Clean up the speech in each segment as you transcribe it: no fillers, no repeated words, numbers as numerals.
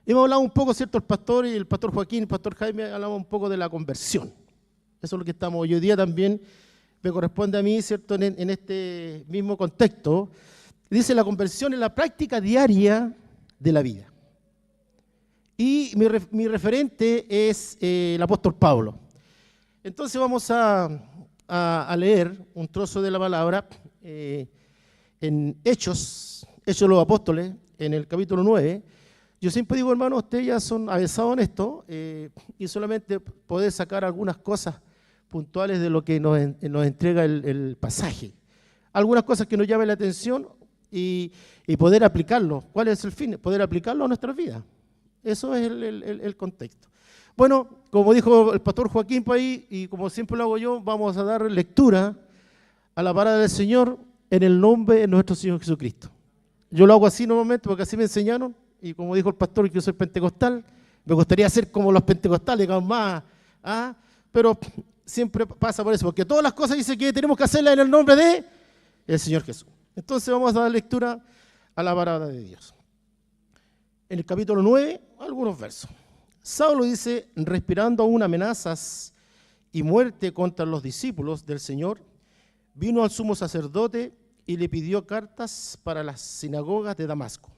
Hemos hablado un poco, ¿cierto? El pastor y el pastor Joaquín, el pastor Jaime, hablamos un poco de la conversión. Eso es lo que estamos hoy día también, me corresponde a mí, ¿cierto? En este mismo contexto. Dice, la conversión es la práctica diaria de la vida. Y mi referente es el apóstol Pablo. Entonces vamos a leer un trozo de la palabra en Hechos de los Apóstoles, en el capítulo 9. Yo siempre digo, hermano, ustedes ya son avesados en esto y solamente poder sacar algunas cosas puntuales de lo que nos entrega el pasaje. Algunas cosas que nos llamen la atención y poder aplicarlo. ¿Cuál es el fin? Poder aplicarlo a nuestras vidas. Eso es el contexto. Bueno, como dijo el pastor Joaquín por ahí, y como siempre lo hago yo, vamos a dar lectura a la palabra del Señor en el nombre de nuestro Señor Jesucristo. Yo lo hago así normalmente porque así me enseñaron, y como dijo el pastor, que yo soy pentecostal, me gustaría ser como los pentecostales, digamos más, pero siempre pasa por eso, porque todas las cosas dice que tenemos que hacerlas en el nombre de el Señor Jesús. Entonces vamos a dar lectura a la palabra de Dios. En el capítulo 9, algunos versos. Saulo dice, respirando aún amenazas y muerte contra los discípulos del Señor, vino al sumo sacerdote y le pidió cartas para las sinagogas de Damasco,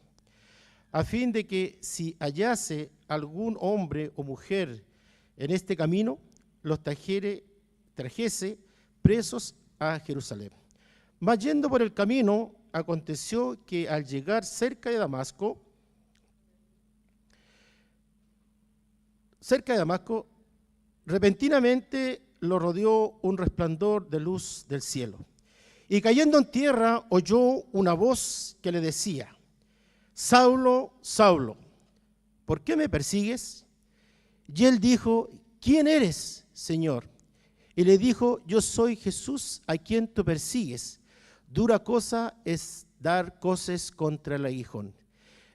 a fin de que si hallase algún hombre o mujer en este camino, los trajese presos a Jerusalén. Mas yendo por el camino, aconteció que al llegar cerca de Damasco, repentinamente lo rodeó un resplandor de luz del cielo. Y cayendo en tierra, oyó una voz que le decía, Saulo, Saulo, ¿por qué me persigues? Y él dijo, ¿quién eres, Señor? Y le dijo, yo soy Jesús a quien tú persigues. Dura cosa es dar coces contra el aguijón.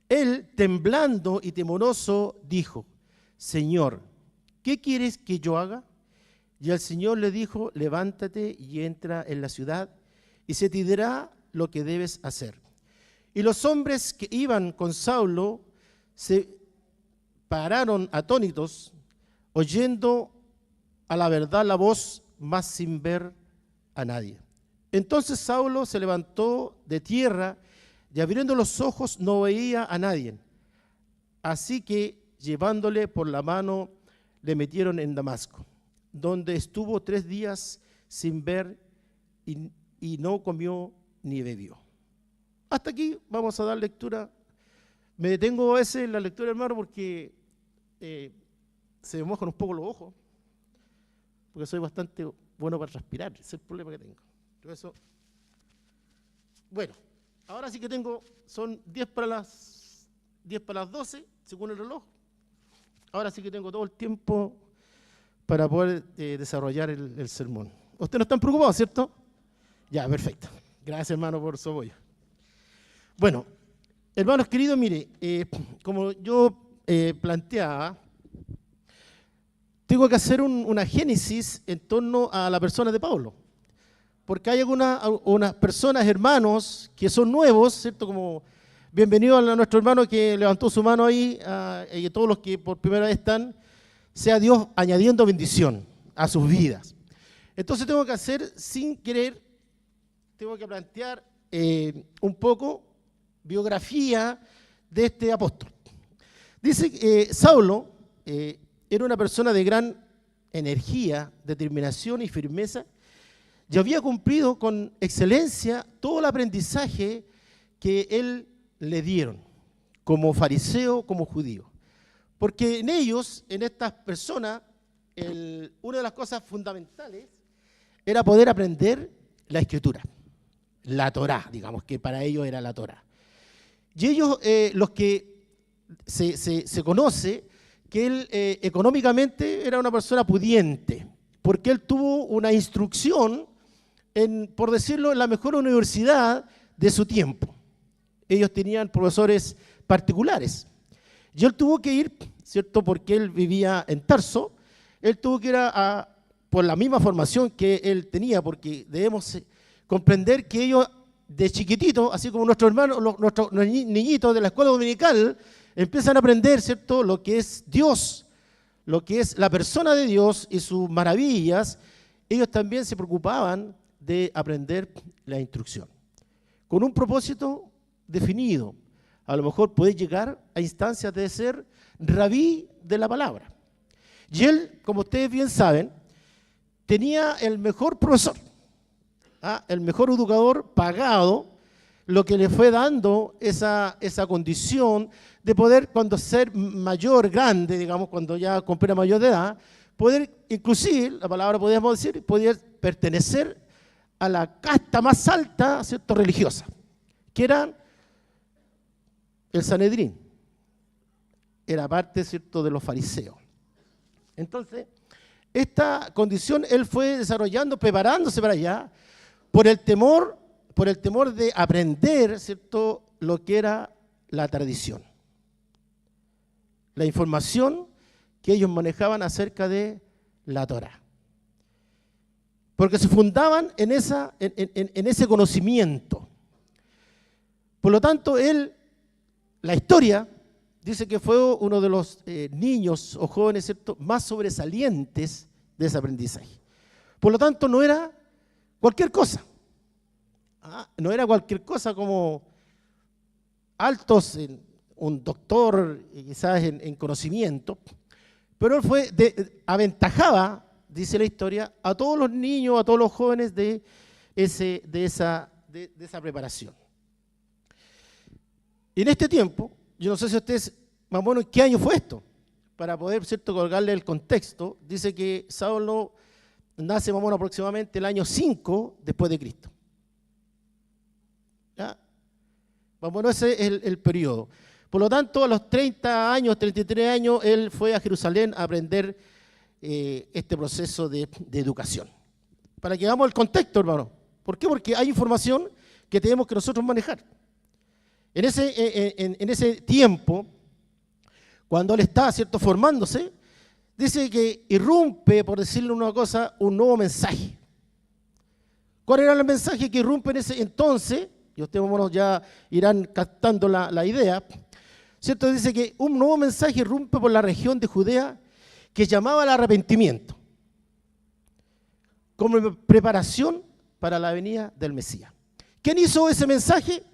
Él, temblando y temoroso, dijo, Señor, ¿qué quieres que yo haga? Y el Señor le dijo, levántate y entra en la ciudad, y se te dirá lo que debes hacer. Y los hombres que iban con Saulo se pararon atónitos, oyendo a la verdad la voz, mas sin ver a nadie. Entonces Saulo se levantó de tierra, y abriendo los ojos no veía a nadie. Así que, llevándole por la mano, le metieron en Damasco, donde estuvo 3 días sin ver y no comió ni bebió. Hasta aquí vamos a dar lectura. Me detengo a veces en la lectura, hermano, porque se me mojan un poco los ojos, porque soy bastante bueno para respirar, ese es el problema que tengo. Por eso, bueno, ahora sí que tengo, son 10 para las 12, según el reloj. Ahora sí que tengo todo el tiempo para poder desarrollar el sermón. Ustedes no están preocupados, ¿cierto? Ya, perfecto. Gracias, hermano, por su apoyo. Bueno, hermanos queridos, mire, como yo planteaba, tengo que hacer una génesis en torno a la persona de Pablo. Porque hay unas personas, hermanos, que son nuevos, ¿cierto? Como bienvenido a nuestro hermano que levantó su mano ahí, y a todos los que por primera vez están, sea Dios añadiendo bendición a sus vidas. Entonces tengo que hacer, sin querer, tengo que plantear un poco biografía de este apóstol. Dice que Saulo era una persona de gran energía, determinación y firmeza, y había cumplido con excelencia todo el aprendizaje que él le dieron, como fariseo, como judío. Porque en ellos, en estas personas, una de las cosas fundamentales era poder aprender la Escritura, la Torá, digamos, que para ellos era la Torá. Y ellos, los que se conoce, que él económicamente era una persona pudiente, porque él tuvo una instrucción por decirlo, en la mejor universidad de su tiempo. Ellos tenían profesores particulares. Y él tuvo que ir, ¿cierto? Porque él vivía en Tarso, él tuvo que ir por la misma formación que él tenía, porque debemos comprender que ellos de chiquitito, así como nuestros hermanos, nuestros niñitos de la escuela dominical, empiezan a aprender, ¿cierto?, lo que es Dios, lo que es la persona de Dios y sus maravillas, ellos también se preocupaban de aprender la instrucción, con un propósito definido. A lo mejor puede llegar a instancias de ser rabí de la palabra. Y él, como ustedes bien saben, tenía el mejor profesor, el mejor educador pagado, lo que le fue dando esa condición de poder, cuando ser mayor, grande, digamos, cuando ya cumpliera mayor de edad, poder, inclusive, la palabra podríamos decir, poder pertenecer a la casta más alta, ¿cierto?, religiosa, que era el Sanedrín. Era parte, ¿cierto?, de los fariseos. Entonces, esta condición él fue desarrollando, preparándose para allá, por el temor de aprender, ¿cierto?, lo que era la tradición, la información que ellos manejaban acerca de la Torá. Porque se fundaban en ese conocimiento. Por lo tanto, la historia dice que fue uno de los niños o jóvenes, ¿cierto?, más sobresalientes de ese aprendizaje. Por lo tanto, no era cualquier cosa. No era cualquier cosa como altos, un doctor quizás en conocimiento, pero él aventajaba, dice la historia, a todos los niños, a todos los jóvenes de esa preparación. Y en este tiempo, yo no sé si ustedes, más bueno, ¿qué año fue esto? Para poder, ¿cierto?, colgarle el contexto, dice que Saulo nace más o menos aproximadamente el año 5 después de Cristo. ¿Ya? Bueno, ese es el periodo. Por lo tanto, a los 30 años, 33 años, él fue a Jerusalén a aprender este proceso de educación. Para que hagamos el contexto, hermano. ¿Por qué? Porque hay información que tenemos que nosotros manejar. En ese tiempo, cuando él está, ¿cierto?, formándose, dice que irrumpe, por decirle una cosa, un nuevo mensaje. ¿Cuál era el mensaje que irrumpe en ese entonces? Y ustedes ya irán captando la idea, ¿cierto? Dice que un nuevo mensaje irrumpe por la región de Judea que llamaba al arrepentimiento como preparación para la venida del Mesías. ¿Quién hizo ese mensaje?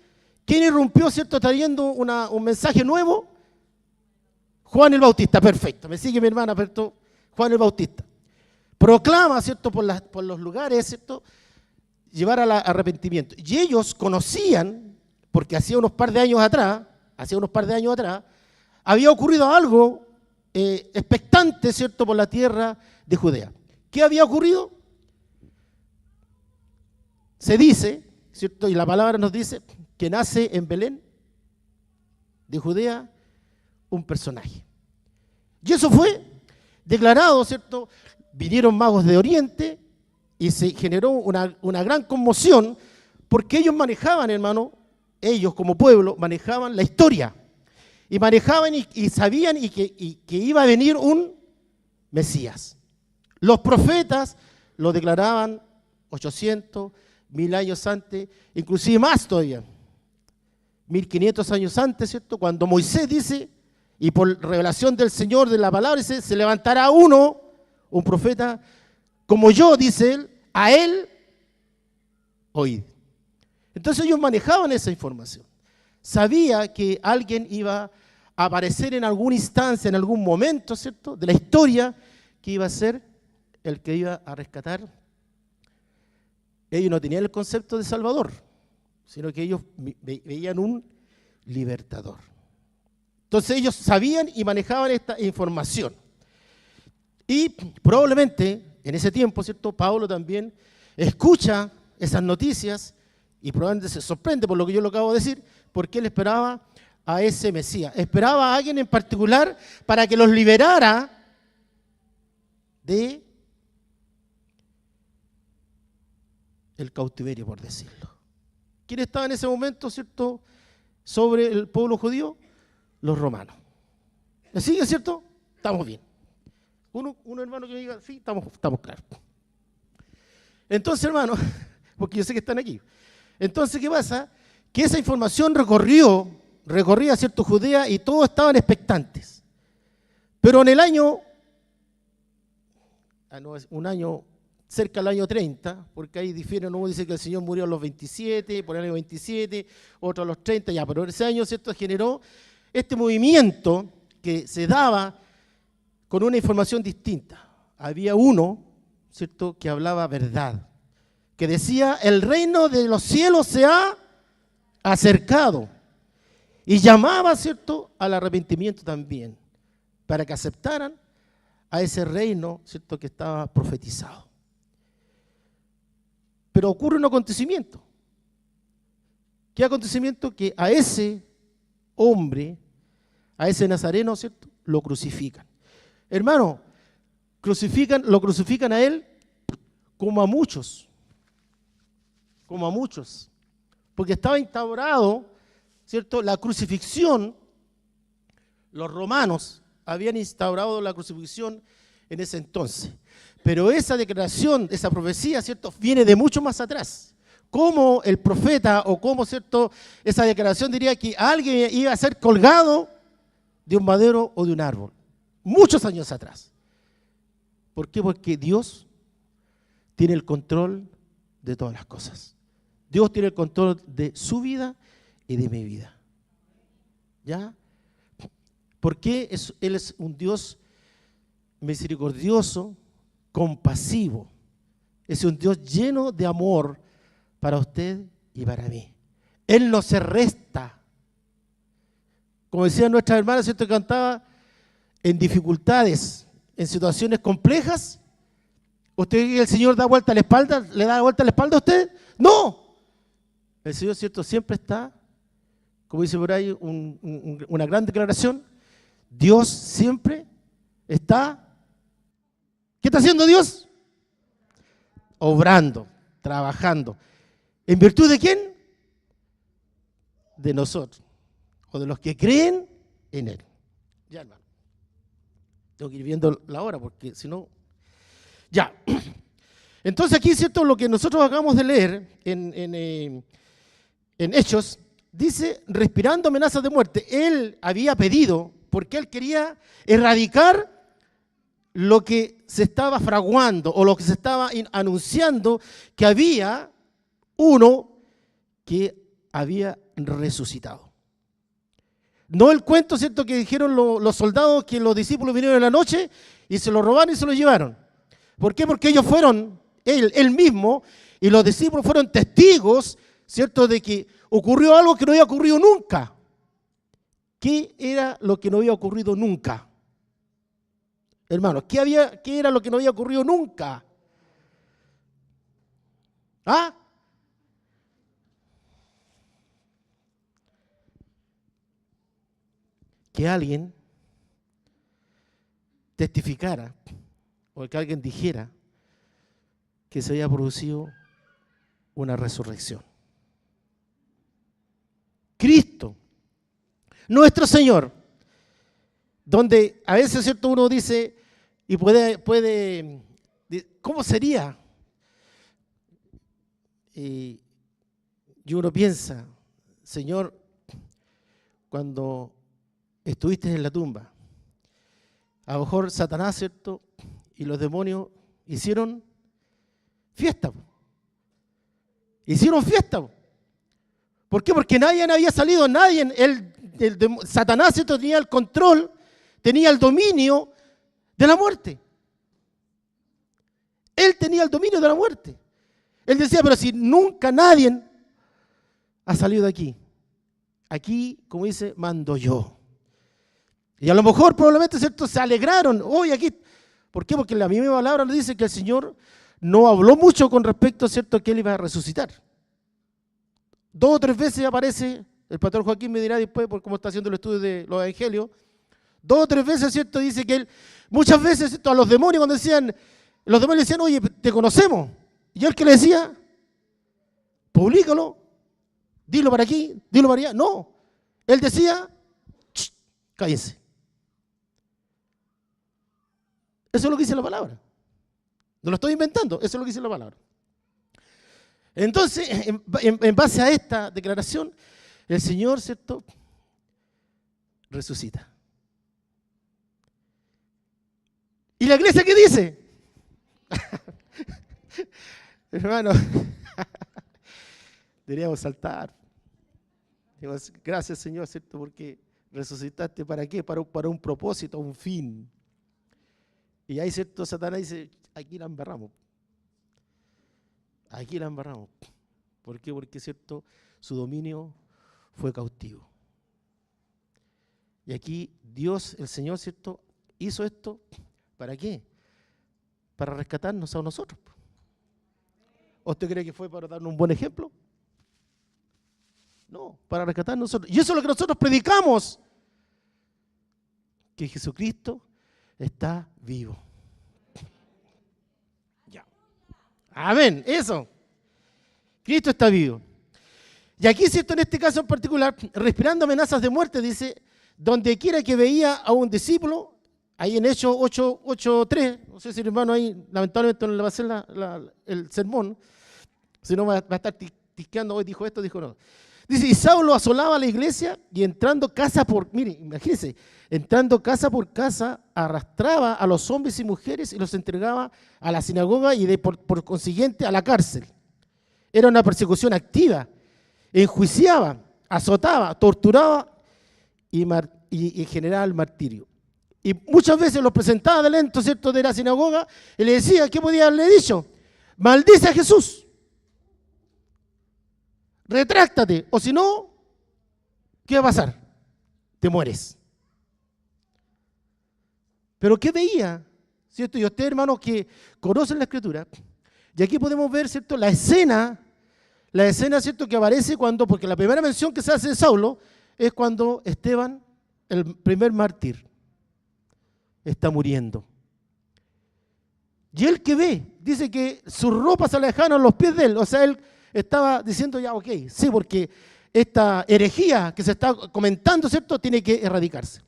¿Quién irrumpió, ¿cierto?, trayendo un mensaje nuevo? Juan el Bautista, perfecto. Me sigue mi hermana, ¿cierto? Juan el Bautista. Proclama, ¿cierto?, por los lugares, ¿cierto?, llevar al arrepentimiento. Y ellos conocían, porque hacía unos par de años atrás, había ocurrido algo expectante, ¿cierto?, por la tierra de Judea. ¿Qué había ocurrido? Se dice, ¿cierto?, y la palabra nos dice que nace en Belén de Judea un personaje. Y eso fue declarado, ¿cierto? Vinieron magos de Oriente y se generó una gran conmoción porque ellos manejaban, hermano, ellos como pueblo manejaban la historia y manejaban y sabían que iba a venir un Mesías. Los profetas lo declaraban 800, 1000 años antes, inclusive más todavía, 1500 años antes, ¿cierto? Cuando Moisés dice, y por revelación del Señor de la palabra, dice, se levantará un profeta, como yo, dice él, a él oíd. Entonces ellos manejaban esa información. Sabía que alguien iba a aparecer en alguna instancia, en algún momento, ¿cierto?, de la historia, que iba a ser el que iba a rescatar. Ellos no tenían el concepto de Salvador, sino que ellos veían un libertador. Entonces ellos sabían y manejaban esta información. Y probablemente en ese tiempo, ¿cierto?, Pablo también escucha esas noticias y probablemente se sorprende por lo que yo lo acabo de decir, porque él esperaba a ese Mesías. Esperaba a alguien en particular para que los liberara de el cautiverio, por decirlo. ¿Quién estaba en ese momento, cierto, sobre el pueblo judío? Los romanos. ¿Me sigue, cierto? Estamos bien. Uno hermano que me diga, sí, estamos claros. Entonces, hermano, porque yo sé que están aquí. Entonces, ¿qué pasa? Que esa información recorrió recorría, ¿cierto?, Judea y todos estaban expectantes. Pero en el año, un año cerca del año 30, porque ahí difieren, uno dice que el Señor murió a los 27, por el año 27, otro a los 30, ya, pero ese año, ¿cierto?, generó este movimiento que se daba con una información distinta. Había uno, ¿cierto?, que hablaba verdad, que decía, el reino de los cielos se ha acercado, y llamaba, ¿cierto?, al arrepentimiento también, para que aceptaran a ese reino, ¿cierto?, que estaba profetizado. Pero ocurre un acontecimiento. ¿Qué acontecimiento? Que a ese hombre, a ese nazareno, ¿cierto?, lo crucifican. Hermano, lo crucifican a él como a muchos, porque estaba instaurado, ¿cierto?, la crucifixión. Los romanos habían instaurado la crucifixión en ese entonces. Pero esa declaración, esa profecía, ¿cierto?, viene de mucho más atrás. Como el profeta o como, ¿cierto?, esa declaración diría que alguien iba a ser colgado de un madero o de un árbol. Muchos años atrás. ¿Por qué? Porque Dios tiene el control de todas las cosas. Dios tiene el control de su vida y de mi vida. ¿Ya? Porque Él es un Dios misericordioso, compasivo. Es un Dios lleno de amor para usted y para mí. Él no se resta. Como decían nuestras hermanas, ¿cierto?, que cantaba, en dificultades, en situaciones complejas, ¿usted cree que el Señor da vuelta a la espalda? ¿Le da vuelta a la espalda a usted? ¡No! El Señor, ¿cierto?, siempre está, como dice por ahí una gran declaración, Dios siempre está. ¿Qué está haciendo Dios? Obrando, trabajando. ¿En virtud de quién? De nosotros, o de los que creen en Él. Ya, hermano. Tengo que ir viendo la hora, porque si no... Ya. Entonces aquí, ¿cierto?, lo que nosotros acabamos de leer en Hechos, dice, respirando amenazas de muerte. Él había pedido, porque él quería erradicar lo que se estaba fraguando o lo que se estaba anunciando, que había uno que había resucitado. No el cuento, ¿cierto?, que dijeron los soldados, que los discípulos vinieron en la noche y se lo robaron y se lo llevaron. ¿Por qué? Porque ellos fueron, él mismo y los discípulos fueron testigos, ¿cierto?, de que ocurrió algo que no había ocurrido nunca. ¿Qué era lo que no había ocurrido nunca? Hermanos, ¿qué era lo que no había ocurrido nunca? ¿Ah? Que alguien testificara o que alguien dijera que se había producido una resurrección. Cristo, nuestro Señor, donde a veces, ¿cierto?, uno dice y puede ¿cómo sería? Y uno piensa, Señor, cuando estuviste en la tumba, a lo mejor Satanás, ¿cierto?, y los demonios hicieron fiesta. Hicieron fiesta. ¿Por qué? Porque nadie había salido, Satanás, ¿cierto?, tenía el control, tenía el dominio de la muerte. Él tenía el dominio de la muerte. Él decía, pero si nunca nadie ha salido de aquí. Aquí, como dice, mando yo. Y a lo mejor probablemente, ¿cierto?, se alegraron. Hoy aquí. ¿Por qué? Porque la misma palabra nos dice que el Señor no habló mucho con respecto, ¿cierto?, a que Él iba a resucitar. 2 o 3 veces aparece, el pastor Joaquín me dirá después, por cómo está haciendo el estudio de los evangelios, 2 o 3 veces, ¿cierto?, dice que Él, muchas veces, ¿cierto?, a los demonios cuando decían, los demonios decían, oye, te conocemos. Y Él que le decía, publícalo, dilo para aquí, dilo para allá. No, Él decía, cállense. Eso es lo que dice la palabra. No lo estoy inventando, eso es lo que dice la palabra. Entonces, en base a esta declaración, el Señor, ¿cierto?, resucita. ¿Y la iglesia qué dice? Hermano, deberíamos saltar. Digamos, gracias, Señor, ¿cierto? Porque resucitaste, ¿para qué? Para un propósito, un fin. Y ahí, ¿cierto? Satanás dice, aquí la embarramos. Aquí la embarramos. ¿Por qué? Porque, ¿cierto? Su dominio fue cautivo. Y aquí Dios, el Señor, ¿cierto? Hizo esto, ¿para qué? Para rescatarnos a nosotros. ¿O usted cree que fue para darnos un buen ejemplo? No, para rescatarnos a nosotros. Y eso es lo que nosotros predicamos. Que Jesucristo está vivo. Ya. Amén, eso. Cristo está vivo. Y aquí, ¿cierto? En este caso en particular, respirando amenazas de muerte, dice, donde quiera que veía a un discípulo, ahí en Hechos 8:3, no sé si el hermano ahí, lamentablemente no le va a hacer el sermón, si no va a estar tisqueando, hoy dijo esto, dijo no. Dice, y Saulo asolaba la iglesia y entrando casa por, mire, imagínense, entrando casa por casa, arrastraba a los hombres y mujeres y los entregaba a la sinagoga y por consiguiente a la cárcel. Era una persecución activa, enjuiciaba, azotaba, torturaba y generaba el martirio. Y muchas veces los presentaba delante, ¿cierto?, de la sinagoga y le decía, ¿qué podía haberle dicho? Maldice a Jesús. Retráctate, o si no, ¿qué va a pasar? Te mueres. Pero ¿qué veía? ¿Cierto? Y ustedes, hermanos, que conocen la Escritura, y aquí podemos ver, ¿cierto?, la escena, ¿cierto?, que aparece cuando, porque la primera mención que se hace de Saulo es cuando Esteban, el primer mártir, está muriendo. Y él que ve, dice que sus ropas se alejaron a los pies de él, o sea, él estaba diciendo ya, ok, sí, porque esta herejía que se está comentando, ¿cierto?, tiene que erradicarse.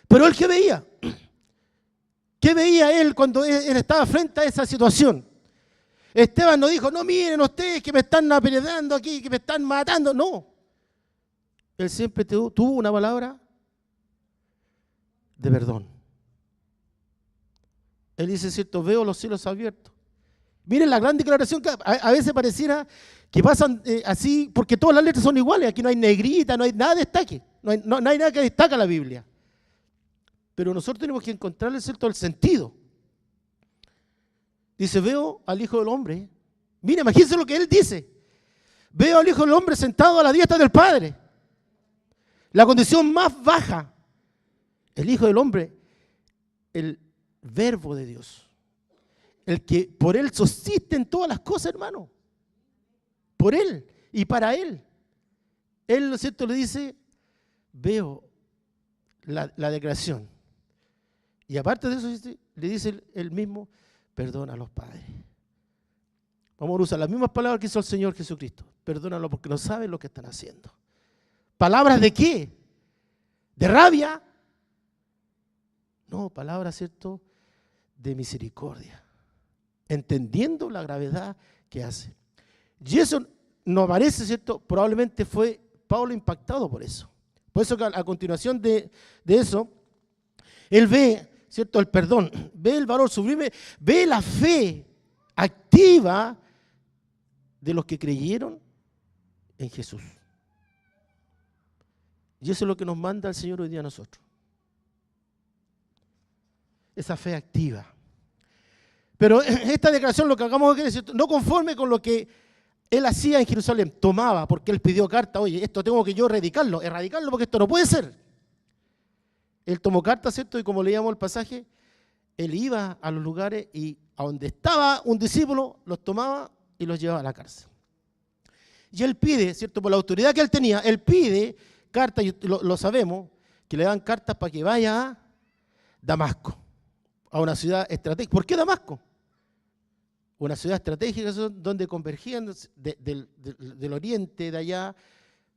Pero él, ¿qué veía él cuando él estaba frente a esa situación? Esteban no dijo, no miren ustedes que me están apedreando aquí, que me están matando, no. Él siempre tuvo una palabra de perdón. Él dice, cierto, veo los cielos abiertos. Miren la gran declaración que a veces pareciera que pasan así, porque todas las letras son iguales. Aquí no hay negrita, no hay nada de destaque. No hay nada que destaca la Biblia. Pero nosotros tenemos que encontrarle, ¿cierto?, el sentido. Dice, veo al Hijo del Hombre. Mira, imagínense lo que él dice. Veo al Hijo del Hombre sentado a la diestra del Padre. La condición más baja. El Hijo del Hombre, el Verbo de Dios. El que por Él subsisten todas las cosas, hermano. Por Él y para Él. Él, ¿no es cierto?, le dice, veo la declaración. Y aparte de eso, le dice él mismo, perdona a los padres. Vamos a usar las mismas palabras que hizo el Señor Jesucristo. Perdónalo porque no saben lo que están haciendo. ¿Palabras de qué? ¿De rabia? No, palabras, ¿cierto?, de misericordia. Entendiendo la gravedad que hace. Y eso no aparece, ¿cierto? Probablemente fue Pablo impactado por eso. Por eso que a continuación de eso, él ve, ¿cierto?, el perdón, ve el valor sublime, ve la fe activa de los que creyeron en Jesús. Y eso es lo que nos manda el Señor hoy día a nosotros. Esa fe activa. Pero esta declaración, lo que acabamos de decir, no conforme con lo que él hacía en Jerusalén, tomaba, porque él pidió carta, oye, esto tengo que yo erradicarlo porque esto no puede ser. Él tomó carta, ¿cierto? Y como leíamos el pasaje, él iba a los lugares y a donde estaba un discípulo, los tomaba y los llevaba a la cárcel. Y él pide, ¿cierto? Por la autoridad que él tenía, él pide cartas, y lo sabemos, que le dan cartas para que vaya a Damasco, a una ciudad estratégica. ¿Por qué Damasco? Una ciudad estratégica donde convergían del oriente, de allá,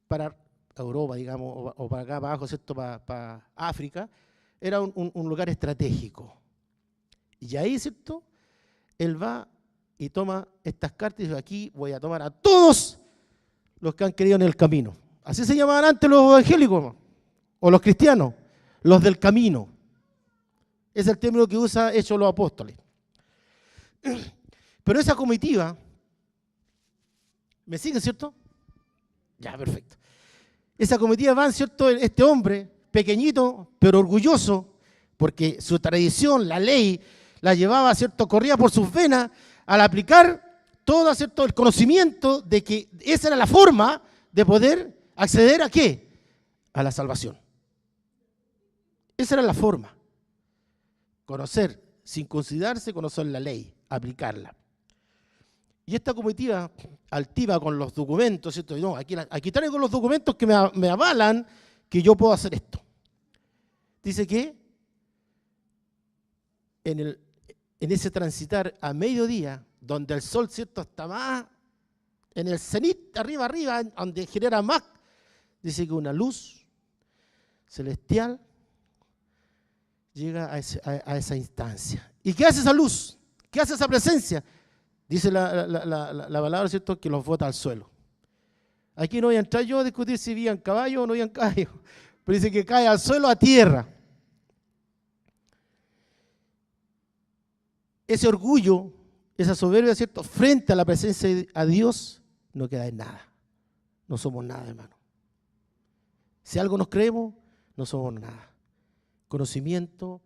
para Europa, digamos, o para acá abajo, ¿cierto?, para África. Era un lugar estratégico. Y ahí, ¿cierto?, él va y toma estas cartas y dice, aquí voy a tomar a todos los que han creído en el camino. Así se llamaban antes los evangélicos. o los cristianos, los del camino. Es el término que usa Hechos los Apóstoles. Pero esa comitiva, ¿me siguen, cierto? Ya, perfecto. Esa comitiva va, ¿cierto? Este hombre, pequeñito, pero orgulloso, porque su tradición, la ley, la llevaba, ¿cierto? Corría por sus venas al aplicar todo, ¿cierto? El conocimiento de que esa era la forma de poder acceder ¿a qué? A la salvación. Esa era la forma. Conocer, sin considerarse, conocer la ley, aplicarla. Y esta comitiva altiva con los documentos, ¿cierto? No, aquí traigo los documentos que me avalan que yo puedo hacer esto. Dice que en ese transitar a mediodía, donde el sol, ¿cierto?, está más en el cenit, arriba, donde genera más, dice que una luz celestial llega a esa instancia. ¿Y qué hace esa luz? ¿Qué hace esa presencia? Dice la palabra, ¿cierto?, que los bota al suelo. Aquí no voy a entrar yo a discutir si vivían caballo o no vivían caballo, pero dice que cae al suelo, a tierra. Ese orgullo, esa soberbia, ¿cierto?, frente a la presencia de Dios, no queda en nada. No somos nada, hermano. Si algo nos creemos, no somos nada. Conocimiento,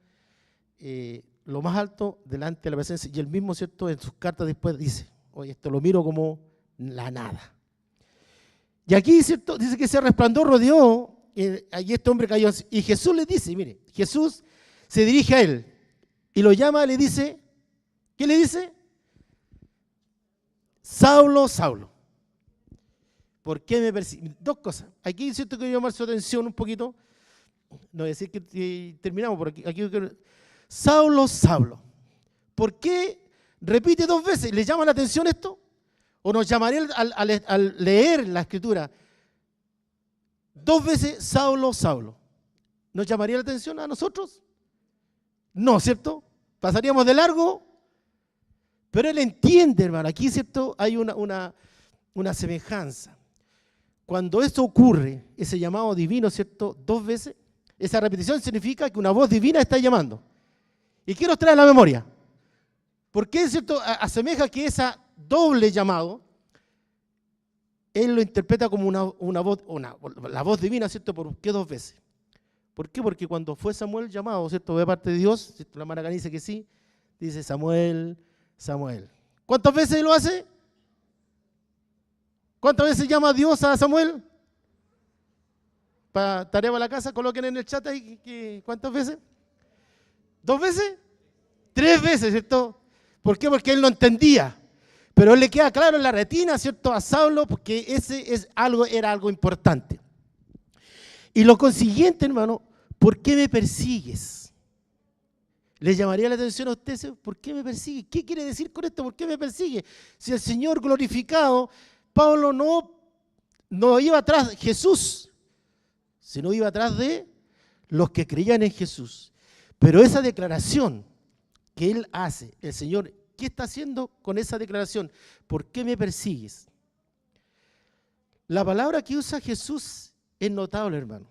lo más alto delante de la presencia. Y él mismo, ¿cierto?, en sus cartas después dice, oye, esto lo miro como la nada. Y aquí, ¿cierto?, dice que ese resplandor rodeó, y este hombre cayó. Y Jesús le dice, mire, Jesús se dirige a él y lo llama, le dice, ¿qué le dice? Saulo, Saulo, ¿por qué me persigues? Dos cosas. Aquí, ¿cierto?, quiero llamar su atención un poquito. No voy a decir que terminamos por aquí. Saulo, Saulo. ¿Por qué repite dos veces? ¿Le llama la atención esto? ¿O nos llamaría al leer la Escritura dos veces Saulo, Saulo? ¿Nos llamaría la atención a nosotros? No, ¿cierto? Pasaríamos de largo. Pero él entiende, hermano. Aquí, ¿cierto?, hay una semejanza. Cuando esto ocurre, ese llamado divino, ¿cierto?, dos veces, esa repetición significa que una voz divina está llamando. ¿Y qué nos trae a la memoria? ¿Por qué, cierto?, asemeja que esa doble llamado, él lo interpreta como una voz, la voz divina, ¿cierto? ¿Por qué dos veces? ¿Por qué? Porque cuando fue Samuel llamado, ¿cierto?, de parte de Dios, ¿cierto?, la Maracán dice que sí, dice Samuel, Samuel. ¿Cuántas veces lo hace? ¿Cuántas veces llama a Dios a Samuel? Para tarea para la casa, coloquen en el chat ahí, ¿cuántas veces? ¿Dos veces? Tres veces, ¿cierto? ¿Por qué? Porque él no entendía. Pero él le queda claro en la retina, ¿cierto?, a Saulo, porque era algo importante. Y lo consiguiente, hermano, ¿por qué me persigues? ¿Le llamaría la atención a usted? ¿Por qué me persigue? ¿Qué quiere decir con esto? ¿Por qué me persigue? Si el Señor glorificado, Pablo no iba atrás de Jesús, sino iba atrás de los que creían en Jesús. Pero esa declaración que él hace, el Señor, ¿qué está haciendo con esa declaración? ¿Por qué me persigues? La palabra que usa Jesús es notable, hermano.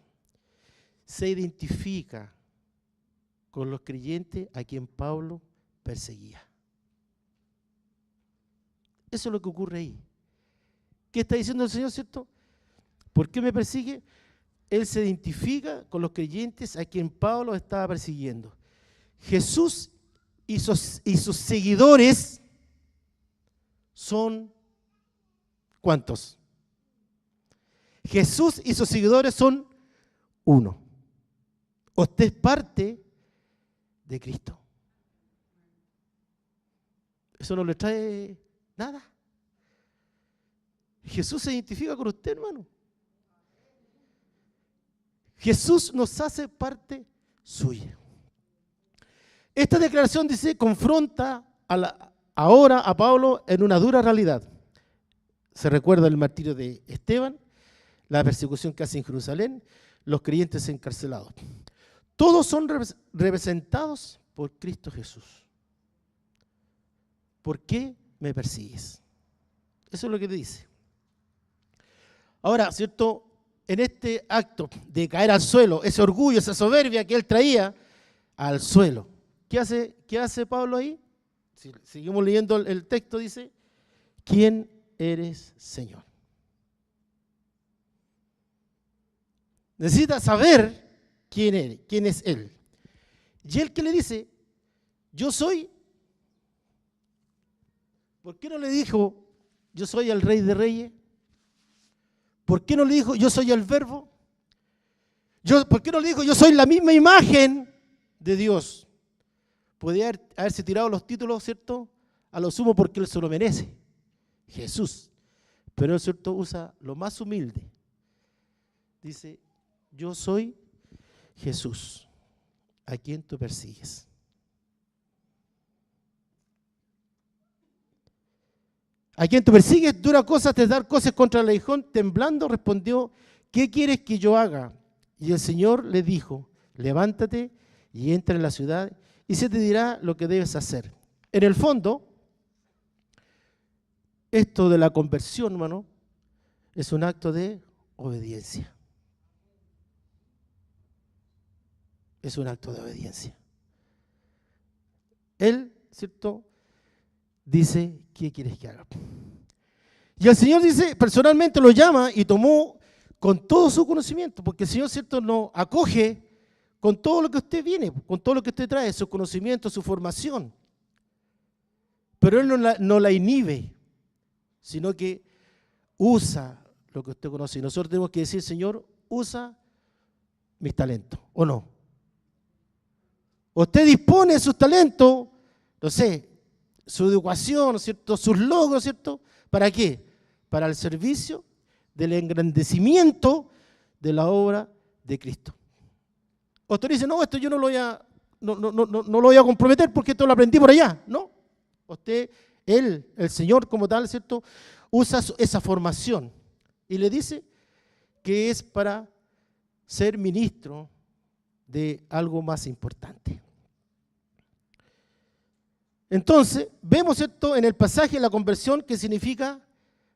Se identifica con los creyentes a quien Pablo perseguía. Eso es lo que ocurre ahí. ¿Qué está diciendo el Señor, cierto? ¿Por qué me persigue? Él se identifica con los creyentes a quien Pablo estaba persiguiendo. Jesús y sus seguidores son ¿cuántos? Jesús y sus seguidores son uno. Usted es parte de Cristo. Eso no le trae nada. Jesús se identifica con usted, hermano. Jesús nos hace parte suya. Esta declaración, dice, confronta ahora a Pablo en una dura realidad. Se recuerda el martirio de Esteban, la persecución que hace en Jerusalén, los creyentes encarcelados. Todos son representados por Cristo Jesús. ¿Por qué me persigues? Eso es lo que le dice. Ahora, ¿cierto? en este acto de caer al suelo, ese orgullo, esa soberbia que él traía al suelo. ¿Qué hace Pablo ahí? Si seguimos leyendo el texto, dice, ¿quién eres, Señor? Necesita saber quién eres, quién es Él. Y Él que le dice, yo soy. ¿Por qué no le dijo, yo soy el Rey de Reyes? ¿Por qué no le dijo, yo soy el Verbo? ¿Por qué no le dijo, yo soy la misma imagen de Dios? Podría haberse tirado los títulos, ¿cierto? A lo sumo porque Él se lo merece, Jesús. Pero Él, ¿cierto?, usa lo más humilde. Dice, yo soy Jesús, a quien tú persigues. A quien tú persigues, dura cosas de dar cosas contra el aguijón, temblando respondió, ¿qué quieres que yo haga? Y el Señor le dijo, levántate y entra en la ciudad y se te dirá lo que debes hacer. En el fondo, esto de la conversión, hermano, es un acto de obediencia. Es un acto de obediencia. Él, ¿cierto?, dice, ¿qué quieres que haga? Y el Señor dice, personalmente lo llama y tomó con todo su conocimiento, porque el Señor, ¿cierto?, nos acoge con todo lo que usted viene, con todo lo que usted trae, su conocimiento, su formación. Pero Él no la inhibe, sino que usa lo que usted conoce. Y nosotros tenemos que decir, Señor, usa mis talentos, ¿o no? Usted dispone sus talentos, no sé, su educación, ¿cierto?, sus logros, ¿cierto? ¿Para qué? Para el servicio del engrandecimiento de la obra de Cristo. Usted dice, no, esto yo no lo voy a comprometer porque esto lo aprendí por allá. No, usted, Él, el Señor como tal, ¿cierto?, usa esa formación y le dice que es para ser ministro de algo más importante. Entonces, vemos, ¿cierto?, en el pasaje la conversión, que significa,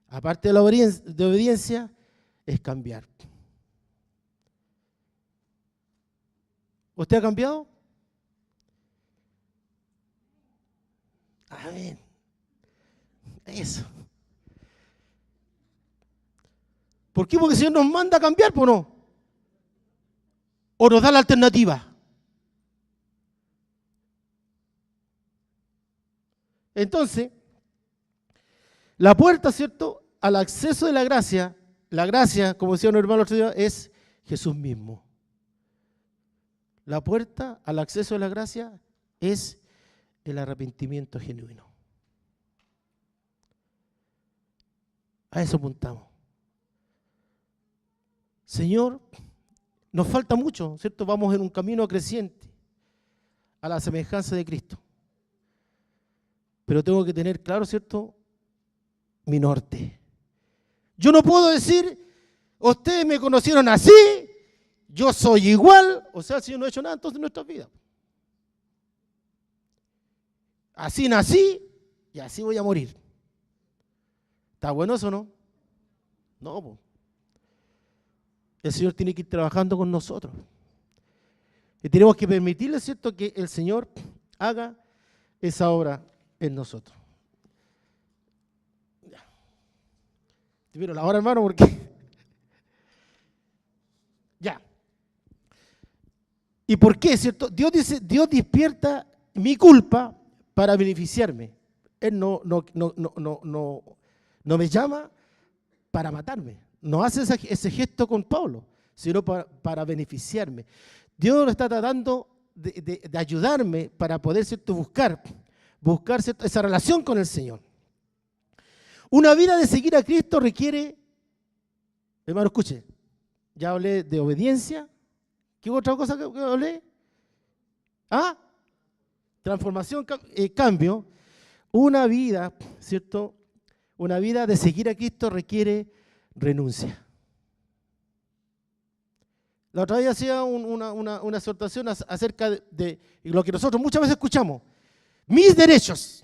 aparte de la obediencia, es cambiar. ¿Usted ha cambiado? Amén. Eso. ¿Por qué? Porque el Señor nos manda a cambiar, ¿o no? O nos da la alternativa. Entonces, la puerta, ¿cierto?, al acceso de la gracia, como decía un hermano el otro día, es Jesús mismo. La puerta al acceso de la gracia es el arrepentimiento genuino. A eso apuntamos. Señor, nos falta mucho, ¿cierto? Vamos en un camino creciente a la semejanza de Cristo. Pero tengo que tener claro, ¿cierto?, mi norte. Yo no puedo decir, ustedes me conocieron así, yo soy igual, o sea, si yo no he hecho nada entonces en nuestras vidas. Así nací y así voy a morir. ¿Está bueno eso o no? No, pues. El Señor tiene que ir trabajando con nosotros. Y tenemos que permitirle, ¿cierto?, que el Señor haga esa obra en nosotros. Ya. Pero la hora, hermano, porque ya. ¿Y por qué, cierto? Dios dice, Dios despierta mi culpa para beneficiarme. Él no me llama para matarme. No hace ese gesto con Pablo, sino para beneficiarme. Dios está tratando de ayudarme para poder, ¿cierto?, buscar, ¿cierto?, esa relación con el Señor. Una vida de seguir a Cristo requiere, hermano, escuche, ya hablé de obediencia. ¿Qué otra cosa que hablé? Transformación, cambio. Una vida, ¿cierto? Una vida de seguir a Cristo requiere renuncia. La otra vez hacía una exhortación acerca de lo que nosotros muchas veces escuchamos. Mis derechos.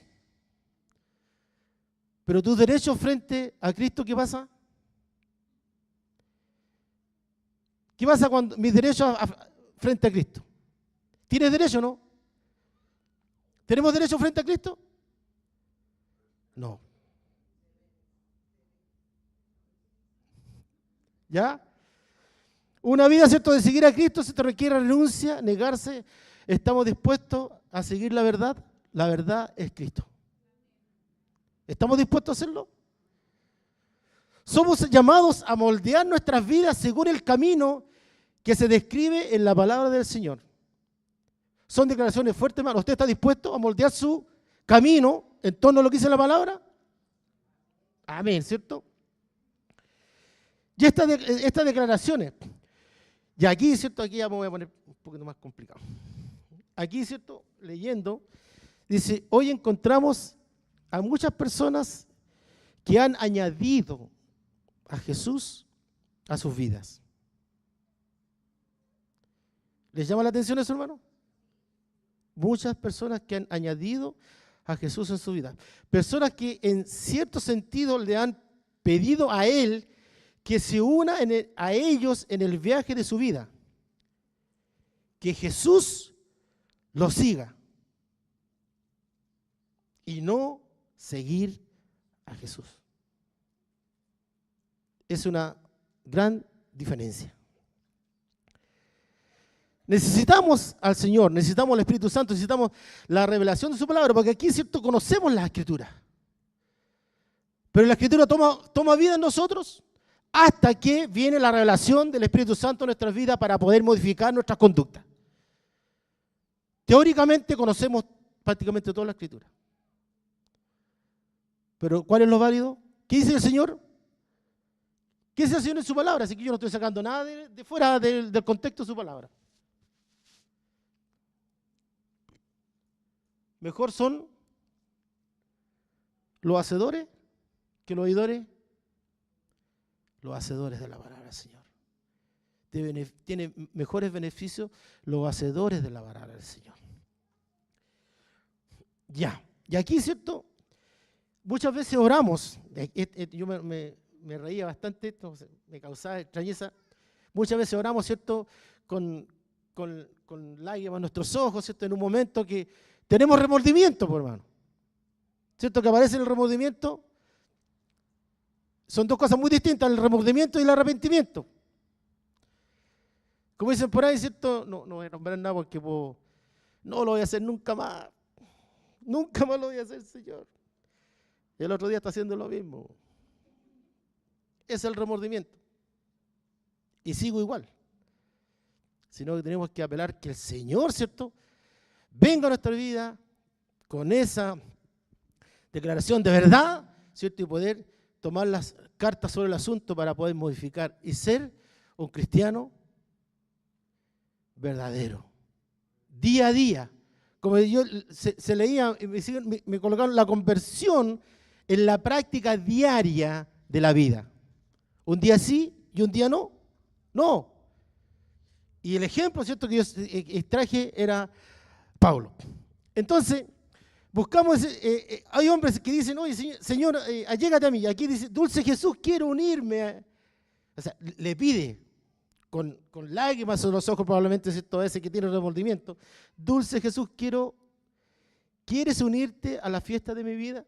Pero tus derechos frente a Cristo, ¿qué pasa? ¿Qué pasa cuando mis derechos frente a Cristo? ¿Tienes derecho o no? ¿Tenemos derecho frente a Cristo? No. ¿Ya? Una vida, ¿cierto?, de seguir a Cristo se te requiere renuncia, negarse. ¿Estamos dispuestos a seguir la verdad? La verdad es Cristo. ¿Estamos dispuestos a hacerlo? Somos llamados a moldear nuestras vidas según el camino que se describe en la palabra del Señor. Son declaraciones fuertes, hermano. ¿Usted está dispuesto a moldear su camino en torno a lo que dice la palabra? Amén, ¿cierto? Y estas declaraciones, y aquí, ¿cierto? Aquí ya me voy a poner un poquito más complicado. Aquí, ¿cierto? Leyendo, dice, hoy encontramos a muchas personas que han añadido a Jesús a sus vidas. ¿Les llama la atención eso, hermano? Muchas personas que han añadido a Jesús en su vida. Personas que en cierto sentido le han pedido a Él que se una a ellos en el viaje de su vida. Que Jesús los siga. Y no seguir a Jesús. Es una gran diferencia. Necesitamos al Señor, necesitamos al Espíritu Santo, necesitamos la revelación de su palabra, porque aquí, ¿cierto?, conocemos la Escritura. Pero la Escritura toma vida en nosotros hasta que viene la revelación del Espíritu Santo en nuestras vidas para poder modificar nuestras conductas. Teóricamente conocemos prácticamente toda la Escritura. Pero ¿cuál es lo válido? ¿Qué dice el Señor? ¿Qué dice el Señor en su palabra? Así que yo no estoy sacando nada de fuera del contexto de su palabra. Mejor son los hacedores que los oidores. Los hacedores de la palabra del Señor. Tienen mejores beneficios los hacedores de la palabra del Señor. Ya. Y aquí, ¿cierto? Muchas veces oramos. Yo me reía bastante, esto me causaba extrañeza. Muchas veces oramos, ¿cierto?, con lágrimas en nuestros ojos, ¿cierto?, en un momento que tenemos remordimiento, por hermano. ¿Cierto? Que aparece el remordimiento. Son dos cosas muy distintas, el remordimiento y el arrepentimiento. Como dicen por ahí, ¿cierto? No voy a nombrar nada porque no lo voy a hacer nunca más. Nunca más lo voy a hacer, Señor. Y el otro día está haciendo lo mismo. Es el remordimiento. Y sigo igual. Sino que tenemos que apelar que el Señor, ¿cierto?, venga a nuestra vida con esa declaración de verdad, ¿cierto?, y poder tomar las cartas sobre el asunto para poder modificar y ser un cristiano verdadero. Día a día. Como yo se leía, me colocaron la conversión en la práctica diaria de la vida. Un día sí y un día no. No. Y el ejemplo, ¿cierto?, que yo extraje era Pablo. Entonces, buscamos, hay hombres que dicen, oye, Señor, allégate a mí. Aquí dice, dulce Jesús, quiero unirme. O sea, le pide, con lágrimas en los ojos, probablemente, ¿cierto?, ese que tiene remordimiento. Dulce Jesús, ¿quieres unirte a la fiesta de mi vida?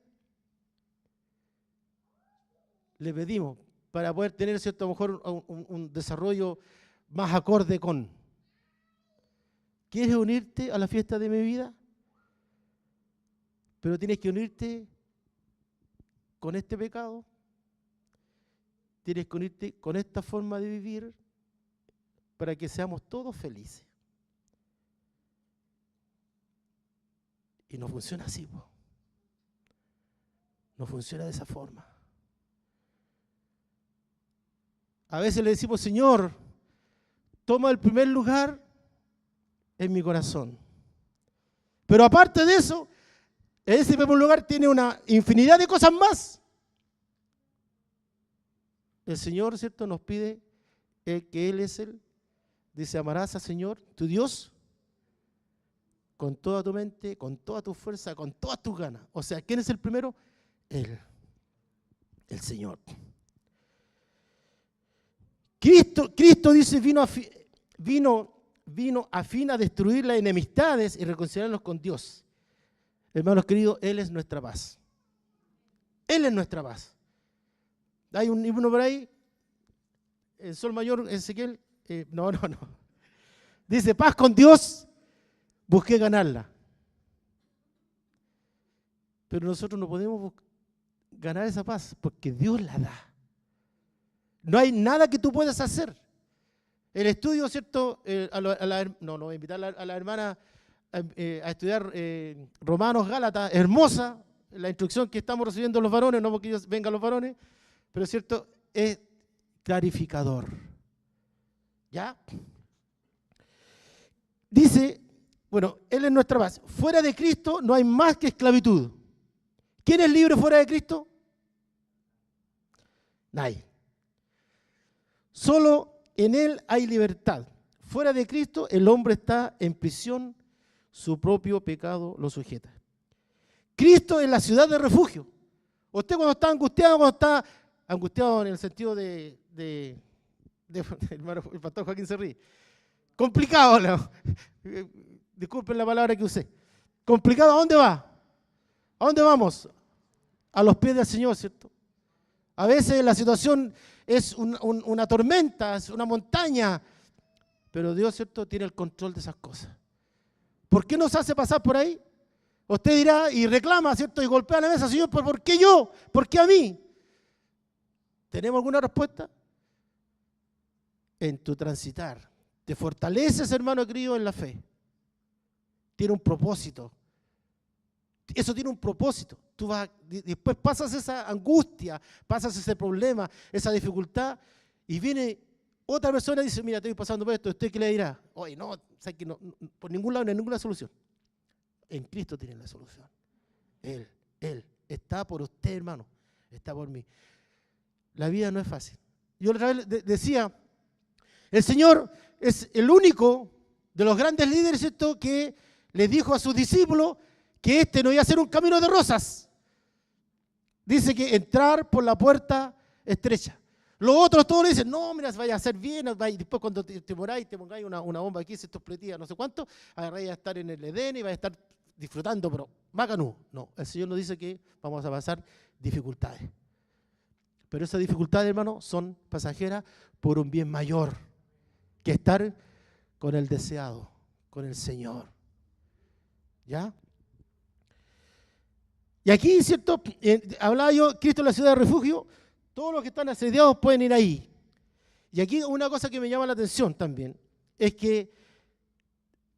Le pedimos para poder tener, ¿cierto?, a lo mejor un desarrollo más acorde con. ¿Quieres unirte a la fiesta de mi vida? Pero tienes que unirte con este pecado. Tienes que unirte con esta forma de vivir para que seamos todos felices. Y no funciona así, po. No funciona de esa forma. A veces le decimos, Señor, toma el primer lugar en mi corazón. Pero aparte de eso, ese primer lugar tiene una infinidad de cosas más. El Señor, ¿cierto?, nos pide que Él es Él. Dice, amarás al Señor, tu Dios, con toda tu mente, con toda tu fuerza, con todas tus ganas. O sea, ¿quién es el primero? Él, el Señor. Cristo dice, vino a fin a destruir las enemistades y reconciliarnos con Dios. Hermanos queridos, Él es nuestra paz. Él es nuestra paz. Hay un himno por ahí, el sol mayor, Ezequiel, no. Dice, paz con Dios, busqué ganarla. Pero nosotros no podemos ganar esa paz porque Dios la da. No hay nada que tú puedas hacer. El estudio, ¿cierto? No voy a invitar a la hermana a estudiar Romanos, Gálatas, hermosa, la instrucción que estamos recibiendo los varones, no porque ellos vengan los varones, pero ¿cierto? Es clarificador. ¿Ya? Dice, bueno, Él es nuestra base. Fuera de Cristo no hay más que esclavitud. ¿Quién es libre fuera de Cristo? Nadie. Solo en Él hay libertad. Fuera de Cristo el hombre está en prisión, su propio pecado lo sujeta. Cristo es la ciudad de refugio. Usted cuando está angustiado en el sentido hermano, el pastor Joaquín se ríe. Complicado, ¿no? Disculpen la palabra que usé. Complicado, ¿a dónde va? ¿A dónde vamos? A los pies del Señor, ¿cierto? A veces la situación es una tormenta, es una montaña, pero Dios, ¿cierto?, tiene el control de esas cosas. ¿Por qué nos hace pasar por ahí? Usted dirá y reclama, ¿cierto?, y golpea la mesa, Señor, ¿por qué yo? ¿Por qué a mí? ¿Tenemos alguna respuesta? En tu transitar. Te fortaleces, hermano querido, en la fe. Tiene un propósito. Eso tiene un propósito. Tú después pasas esa angustia, pasas ese problema, esa dificultad, y viene otra persona y dice, mira, estoy pasando por esto, ¿usted qué le dirá? Oye, no, sé que no, por ningún lado no hay ninguna solución. En Cristo tiene la solución. Él está por usted, hermano, está por mí. La vida no es fácil. Yo otra vez decía, el Señor es el único de los grandes líderes, ¿cierto?, que les dijo a sus discípulos que este no iba a ser un camino de rosas. Dice que entrar por la puerta estrecha. Los otros todos le dicen, no, mira, vaya a hacer bien, y después cuando te moráis, te pongáis una bomba aquí, se te expletía, no sé cuánto, agarráis a estar en el Edén y vais a estar disfrutando, pero macanú. No, el Señor nos dice que vamos a pasar dificultades. Pero esas dificultades, hermano, son pasajeras por un bien mayor, que estar con el deseado, con el Señor. ¿Ya? Y aquí, ¿cierto? Hablaba yo, Cristo es la ciudad de refugio, todos los que están asediados pueden ir ahí. Y aquí una cosa que me llama la atención también, es que,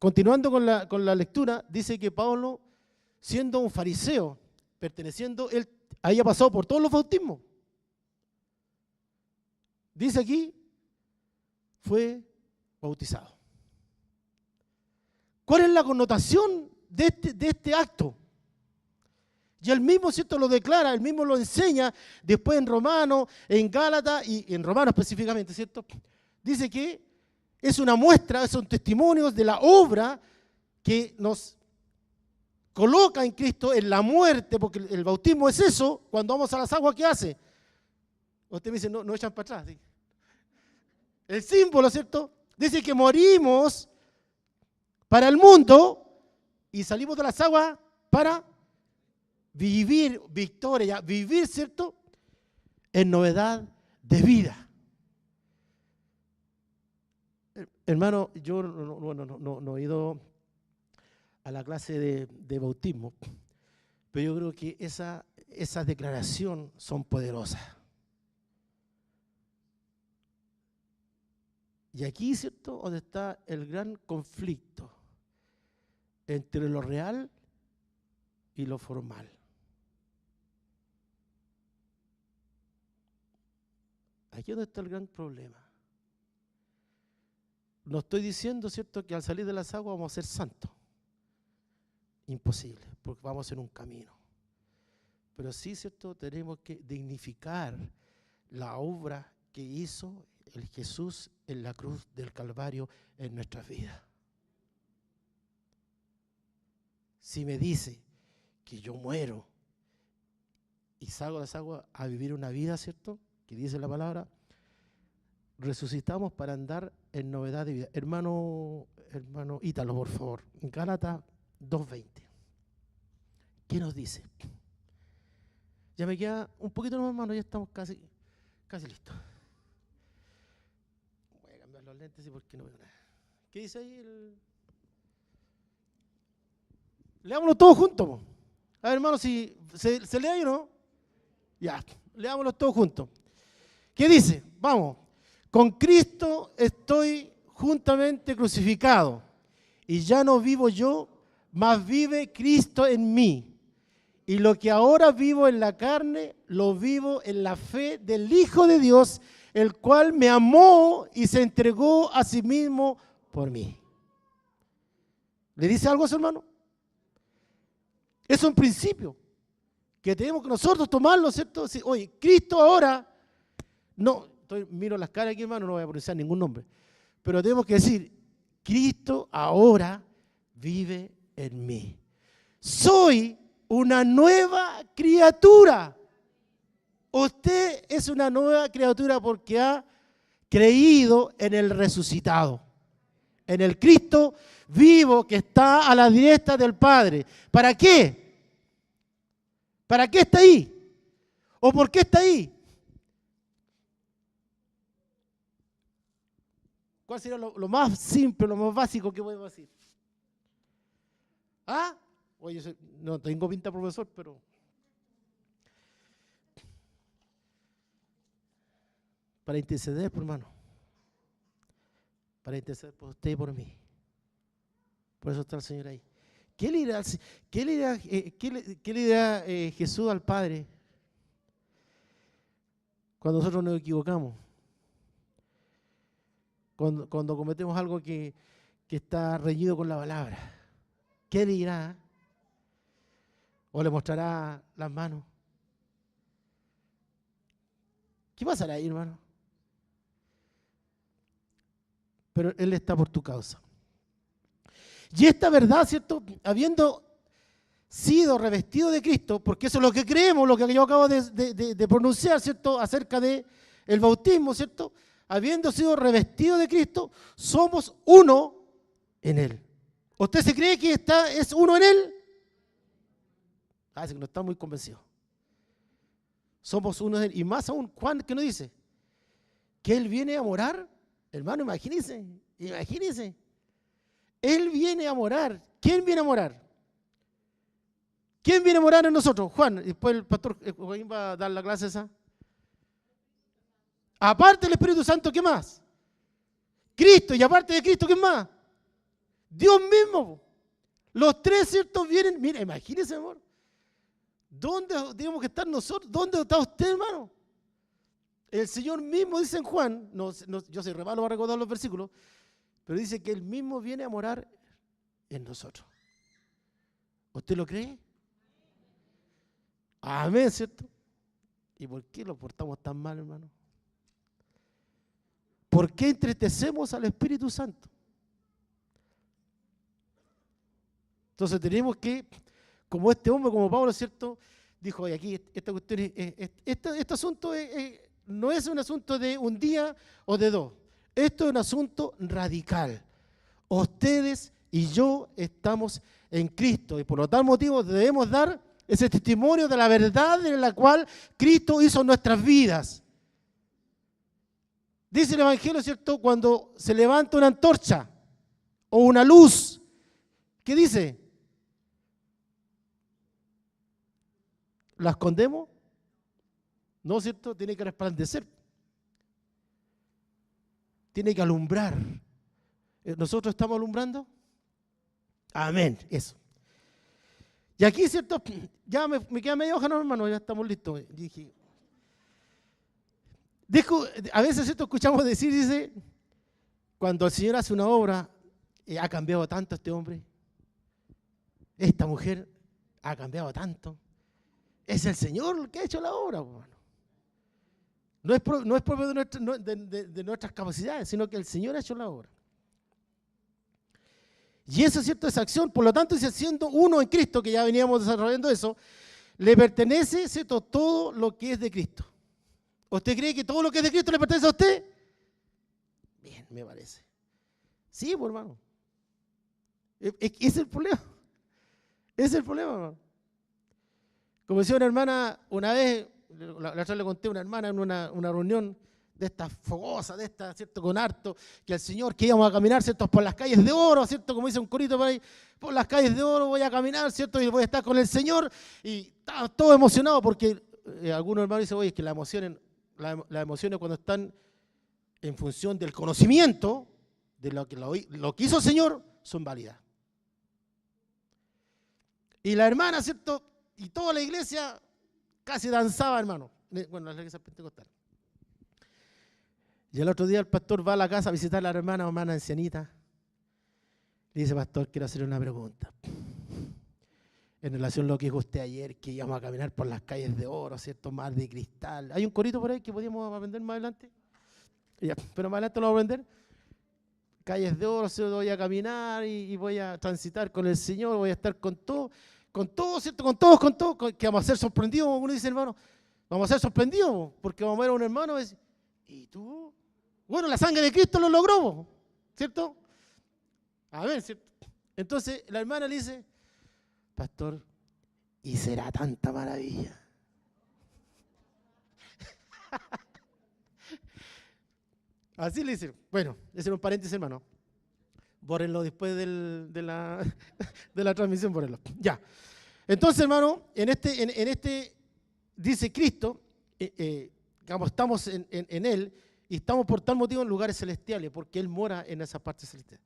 continuando con la lectura, dice que Pablo, siendo un fariseo, perteneciendo, él había pasado por todos los bautismos. Dice aquí, fue bautizado. ¿Cuál es la connotación de este acto? Y él mismo, ¿cierto?, lo declara, él mismo lo enseña después en Romanos, en Gálatas y en Romanos específicamente, ¿cierto? Dice que es una muestra, son testimonios de la obra que nos coloca en Cristo en la muerte, porque el bautismo es eso. Cuando vamos a las aguas, ¿qué hace? Usted me dice, no echan para atrás. ¿Sí? El símbolo, ¿cierto? Dice que morimos para el mundo y salimos de las aguas para vivir victoria, vivir, ¿cierto?, en novedad de vida. Hermano, yo no he ido a la clase de bautismo, pero yo creo que esas declaraciones son poderosas. Y aquí, ¿cierto?, donde está el gran conflicto entre lo real y lo formal. Aquí es donde está el gran problema. No estoy diciendo, ¿cierto?, que al salir de las aguas vamos a ser santos. Imposible, porque vamos en un camino. Pero sí, ¿cierto?, tenemos que dignificar la obra que hizo el Jesús en la cruz del Calvario en nuestras vidas. Si me dice que yo muero y salgo de las aguas a vivir una vida, ¿cierto?, que dice la palabra, resucitamos para andar en novedad de vida. Hermano Ítalo, por favor, Gálatas 2:20. ¿Qué nos dice? Ya me queda un poquito más, hermano, ya estamos casi listos. Voy a cambiar los lentes porque no veo nada. ¿Qué dice ahí? Leámoslo todos juntos. Po. A ver, hermano, si se lee ahí o no. Ya, leámoslo todos juntos. ¿Qué dice? Vamos. Con Cristo estoy juntamente crucificado, y ya no vivo yo, mas vive Cristo en mí. Y lo que ahora vivo en la carne, lo vivo en la fe del Hijo de Dios, el cual me amó y se entregó a sí mismo por mí. ¿Le dice algo a su hermano? Es un principio que tenemos que nosotros tomarlo, ¿cierto? Sí, oye, Cristo ahora, no, miro las caras aquí, hermano, no voy a pronunciar ningún nombre, pero tenemos que decir, Cristo ahora vive en mí. Soy una nueva criatura. Usted es una nueva criatura porque ha creído en el resucitado, en el Cristo vivo que está a la diestra del Padre. ¿Para qué? ¿Para qué está ahí? ¿O por qué está ahí? ¿Cuál sería lo más simple, lo más básico que podemos decir? ¿Ah? Oye, no tengo pinta profesor, pero... Para interceder, por hermano. Para interceder por usted y por mí. Por eso está el Señor ahí. ¿Qué le dirá Jesús al Padre cuando nosotros nos equivocamos? Cuando cometemos algo que está reñido con la palabra. ¿Qué le dirá? ¿O le mostrará las manos? ¿Qué pasará ahí, hermano? Pero Él está por tu causa. Y esta verdad, ¿cierto? Habiendo sido revestido de Cristo, porque eso es lo que creemos, lo que yo acabo de pronunciar, ¿cierto? Acerca del bautismo, ¿cierto? Habiendo sido revestido de Cristo, somos uno en Él. ¿Usted se cree que es uno en Él? Así que no está muy convencido. Somos uno en Él. Y más aún, Juan, ¿qué nos dice? Que Él viene a morar. Hermano, imagínense. Él viene a morar. ¿Quién viene a morar? ¿Quién viene a morar en nosotros? Juan, después el pastor Joaquín va a dar la clase esa. Aparte del Espíritu Santo, ¿qué más? Cristo, y aparte de Cristo, ¿qué más? Dios mismo. Los tres, ¿cierto? Vienen. Mira, imagínense, amor. ¿Dónde tenemos que estar nosotros? ¿Dónde está usted, hermano? El Señor mismo dice en Juan, yo soy re malo para recordar los versículos, pero dice que Él mismo viene a morar en nosotros. ¿Usted lo cree? Amén, ¿cierto? ¿Y por qué lo portamos tan mal, hermano? ¿Por qué entristecemos al Espíritu Santo? Entonces tenemos que, como este hombre, como Pablo, ¿cierto? Dijo, oye, aquí esta cuestión, este asunto no es un asunto de un día o de dos. Esto es un asunto radical. Ustedes y yo estamos en Cristo y por lo tal motivo debemos dar ese testimonio de la verdad en la cual Cristo hizo nuestras vidas. Dice el Evangelio, ¿cierto? Cuando se levanta una antorcha o una luz, ¿qué dice? ¿La escondemos? No, ¿cierto? Tiene que resplandecer. Tiene que alumbrar. ¿Nosotros estamos alumbrando? Amén, eso. Y aquí, ¿cierto? Ya me queda media hoja, no, hermano, ya estamos listos. Dije, a veces, ¿cierto? Escuchamos decir, dice, cuando el Señor hace una obra, ha cambiado tanto este hombre, esta mujer ha cambiado tanto. Es el Señor el que ha hecho la obra, hermano. No es propio de nuestras capacidades, sino que el Señor ha hecho la obra. Y eso, ¿cierto? Esa acción, por lo tanto, siendo uno en Cristo, que ya veníamos desarrollando eso, le pertenece, ¿cierto? Todo lo que es de Cristo. ¿Usted cree que todo lo que es de Cristo le pertenece a usted? Bien, me parece. Sí, pues, hermano. Ese es el problema. Ese es el problema, hermano. Como decía una hermana, una vez, la otra le conté a una hermana en una reunión de estas fogosas, de estas, ¿cierto? Con harto, que el Señor, que íbamos a caminar, ¿cierto? Por las calles de oro, ¿cierto? Como dice un corito por ahí, por las calles de oro voy a caminar, ¿cierto? Y voy a estar con el Señor. Y estaba todo emocionado porque algunos hermanos dicen, oye, es que las emociones cuando están en función del conocimiento de lo que hizo el Señor, son válidas. Y la hermana, ¿cierto? Y toda la iglesia casi danzaba, hermano. Bueno, la iglesia pentecostal. Y el otro día el pastor va a la casa a visitar a la hermana ancianita. Le dice, pastor, quiero hacerle una pregunta. En relación a lo que dijo usted ayer, que íbamos a caminar por las calles de oro, ¿cierto? Mar de cristal. ¿Hay un corito por ahí que podíamos aprender más adelante? Ya, pero más adelante lo vamos a aprender. Calles de oro, ¿cierto? Voy a caminar y voy a transitar con el Señor, voy a estar con todo, ¿cierto? Con todos, que vamos a ser sorprendidos, como uno dice, hermano. Vamos a ser sorprendidos, porque vamos a ver a un hermano y decir, ¿y tú? Bueno, la sangre de Cristo lo logró, ¿cierto? A ver, ¿cierto? Entonces la hermana le dice, pastor, ¿y será tanta maravilla? Así le dice. Bueno, ese era un paréntesis, hermano. Bórrenlo después de la transmisión, bórrenlo. Ya. Entonces, hermano, en este dice Cristo, digamos, estamos en Él y estamos por tal motivo en lugares celestiales, porque Él mora en esa parte celestial.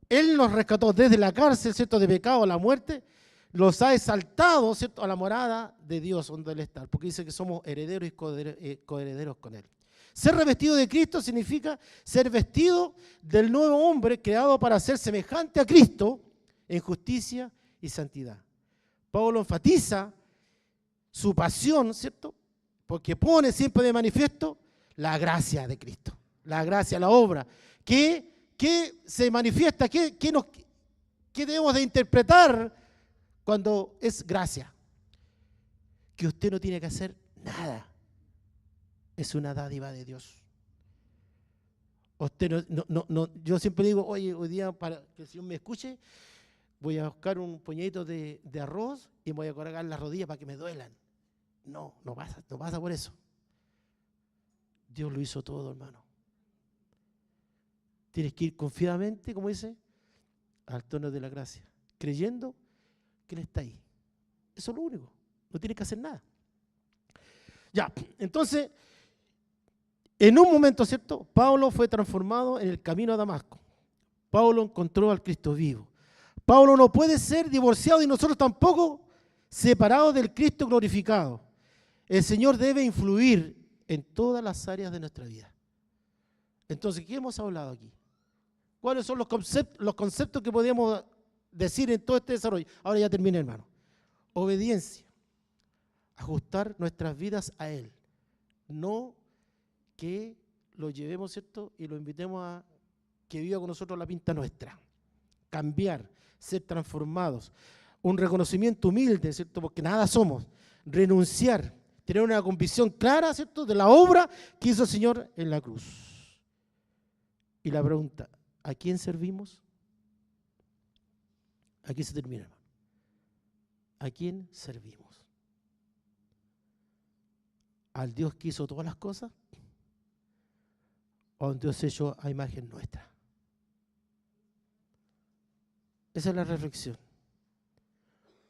Él nos rescató desde la cárcel, ¿cierto?, de pecado a la muerte, los ha exaltado, ¿cierto?, a la morada de Dios donde Él está, porque dice que somos herederos y coherederos con Él. Ser revestido de Cristo significa ser vestido del nuevo hombre creado para ser semejante a Cristo en justicia y santidad. Pablo enfatiza su pasión, ¿cierto?, porque pone siempre de manifiesto la gracia de Cristo, la gracia, la obra, que se manifiesta, que debemos de interpretar cuando es gracia. Que usted no tiene que hacer nada. Es una dádiva de Dios. Usted yo siempre digo, oye, hoy día para que el Señor me escuche, voy a buscar un puñadito de arroz y me voy a colgar las rodillas para que me duelan. No pasa por eso. Dios lo hizo todo, hermano. Tienes que ir confiadamente, como dice, al trono de la gracia, creyendo que Él está ahí. Eso es lo único. No tienes que hacer nada. Ya, entonces, en un momento, ¿cierto? Pablo fue transformado en el camino a Damasco. Pablo encontró al Cristo vivo. Pablo no puede ser divorciado y nosotros tampoco separados del Cristo glorificado. El Señor debe influir en todas las áreas de nuestra vida. Entonces, ¿qué hemos hablado aquí? ¿Cuáles son los conceptos que podríamos decir en todo este desarrollo? Ahora ya terminé, hermano. Obediencia. Ajustar nuestras vidas a Él. No que lo llevemos, ¿cierto? Y lo invitemos a que viva con nosotros la pinta nuestra. Cambiar, ser transformados. Un reconocimiento humilde, ¿cierto? Porque nada somos. Renunciar. Tener una convicción clara, ¿cierto?, de la obra que hizo el Señor en la cruz. Y la pregunta, ¿a quién servimos? Aquí se termina, hermano. ¿A quién servimos? ¿Al Dios que hizo todas las cosas? ¿O a un Dios hecho a imagen nuestra? Esa es la reflexión.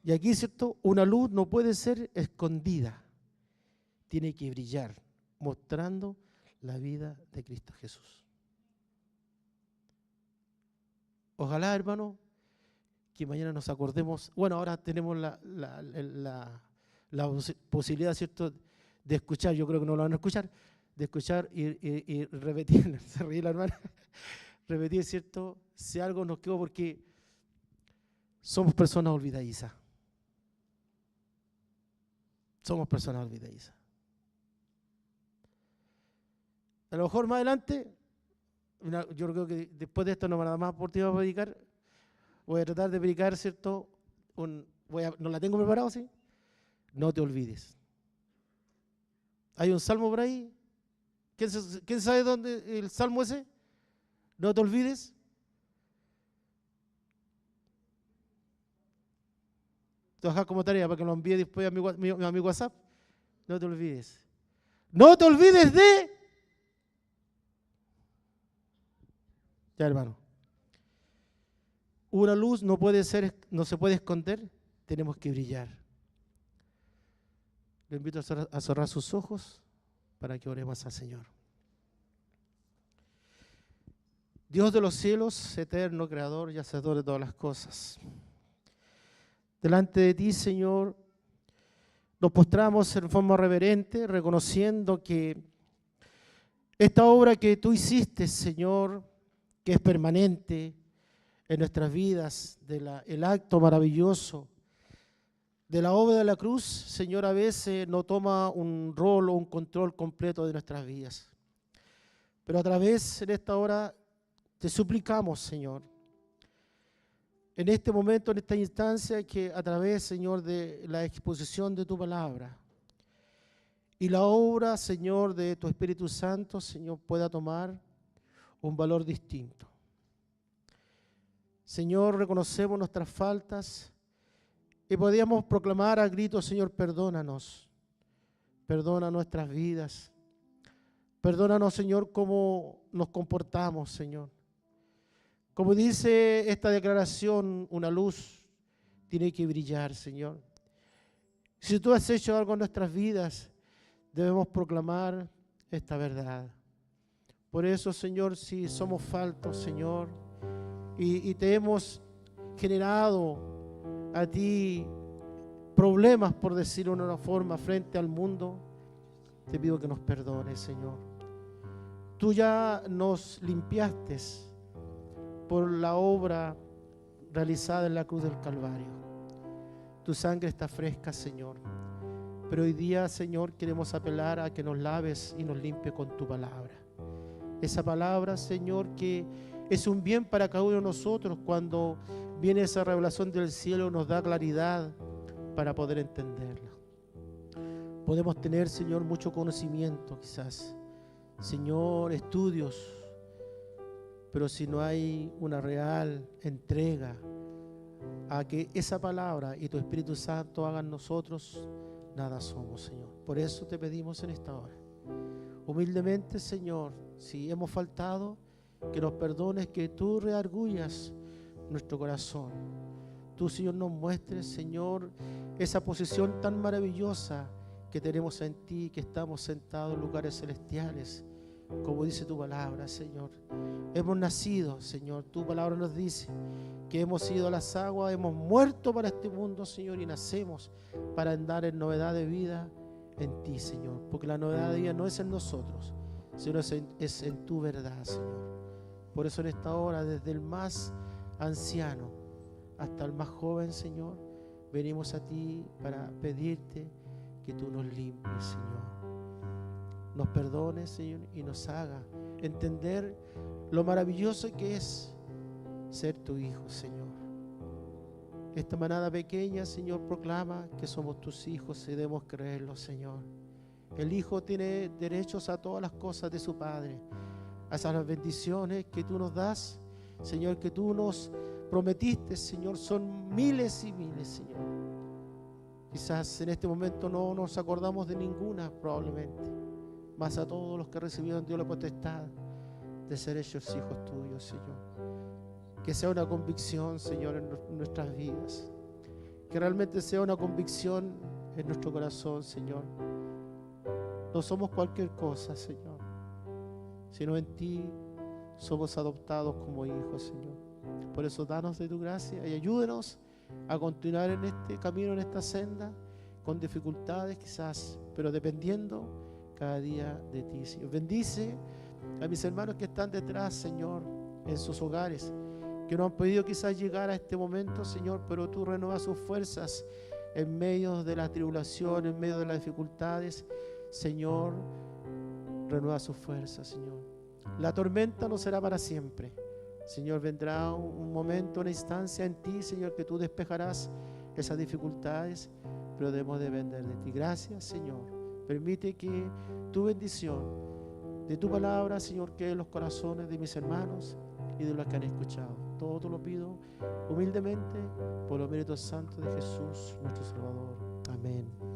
Y aquí, ¿cierto?, una luz no puede ser escondida. Tiene que brillar, mostrando la vida de Cristo Jesús. Ojalá, hermano, que mañana nos acordemos. Bueno, ahora tenemos la posibilidad, ¿cierto?, de escuchar. Yo creo que no lo van a escuchar. De escuchar y repetir. Se ríe la hermana. Repetir, ¿cierto? Si algo nos quedó, porque somos personas olvidadizas. Somos personas olvidadizas. A lo mejor más adelante, yo creo que después de esto no me da más oportunidad para predicar. Voy a tratar de predicar, ¿cierto? No la tengo preparado, ¿sí? No te olvides. Hay un salmo por ahí. ¿Quién sabe dónde el salmo ese? No te olvides. Te voy a dejar como tarea para que lo envíe después a mi WhatsApp. No te olvides. No te olvides de... Ya, hermano. Una luz no se puede esconder. Tenemos que brillar. Le invito a cerrar sus ojos para que oremos al Señor. Dios de los cielos, eterno, creador y hacedor de todas las cosas. Delante de ti, Señor, nos postramos en forma reverente, reconociendo que esta obra que tú hiciste, Señor, que es permanente en nuestras vidas, el acto maravilloso de la obra de la cruz, Señor, a veces no toma un rol o un control completo de nuestras vidas. Pero a través, en esta hora, te suplicamos, Señor, en este momento, en esta instancia, que a través, Señor, de la exposición de tu palabra y la obra, Señor, de tu Espíritu Santo, Señor, pueda tomar un valor distinto. Señor, reconocemos nuestras faltas y podíamos proclamar a gritos, Señor, perdónanos, perdona nuestras vidas, perdónanos, Señor, cómo nos comportamos, Señor. Como dice esta declaración, una luz tiene que brillar, Señor. Si tú has hecho algo en nuestras vidas, debemos proclamar esta verdad. Por eso, Señor, si somos faltos, Señor, y te hemos generado a ti problemas, por decirlo de una forma, frente al mundo, te pido que nos perdones, Señor. Tú ya nos limpiaste por la obra realizada en la cruz del Calvario. Tu sangre está fresca, Señor. Pero hoy día, Señor, queremos apelar a que nos laves y nos limpie con tu palabra. Esa palabra, Señor, que es un bien para cada uno de nosotros. Cuando viene esa revelación del cielo, nos da claridad para poder entenderla. Podemos tener, Señor, mucho conocimiento, quizás, Señor, estudios, pero si no hay una real entrega a que esa palabra y tu Espíritu Santo hagan nosotros, nada somos, Señor. Por eso te pedimos en esta hora, humildemente, Señor, si hemos faltado, que nos perdones, que tú reargullas nuestro corazón. Tú, Señor, nos muestres, Señor, esa posición tan maravillosa que tenemos en ti, que estamos sentados en lugares celestiales, como dice tu palabra, Señor. Hemos nacido, Señor, tu palabra nos dice que hemos ido a las aguas, hemos muerto para este mundo, Señor, y nacemos para andar en novedad de vida en ti, Señor, porque la novedad de vida no es en nosotros, sino es en tu verdad, Señor. Por eso en esta hora, desde el más anciano hasta el más joven, Señor, venimos a ti para pedirte que tú nos limpies, Señor. Nos perdones, Señor, y nos haga entender lo maravilloso que es ser tu hijo, Señor. Esta manada pequeña, Señor, proclama que somos tus hijos y debemos creerlo, Señor. El hijo tiene derechos a todas las cosas de su padre, a esas bendiciones que tú nos das, Señor, que tú nos prometiste, Señor, son miles y miles, Señor. Quizás en este momento no nos acordamos de ninguna, probablemente, más a todos los que recibieron Dios la potestad de ser hechos hijos tuyos, Señor. Que sea una convicción, Señor, en nuestras vidas. Que realmente sea una convicción en nuestro corazón, Señor. No somos cualquier cosa, Señor, sino en ti somos adoptados como hijos, Señor. Por eso danos de tu gracia y ayúdenos a continuar en este camino, en esta senda, con dificultades quizás, pero dependiendo cada día de ti, Señor. Bendice a mis hermanos que están detrás, Señor, en sus hogares, que no han podido quizás llegar a este momento, Señor, pero tú renuevas sus fuerzas en medio de la tribulación, en medio de las dificultades, Señor, renueva sus fuerzas, Señor. La tormenta no será para siempre, Señor, vendrá un momento, una instancia en ti, Señor, que tú despejarás esas dificultades, pero debemos depender de ti. Gracias, Señor. Permite que tu bendición de tu palabra, Señor, quede en los corazones de mis hermanos, y de los que han escuchado. Todo te lo pido humildemente por los méritos santos de Jesús, nuestro Salvador. Amén.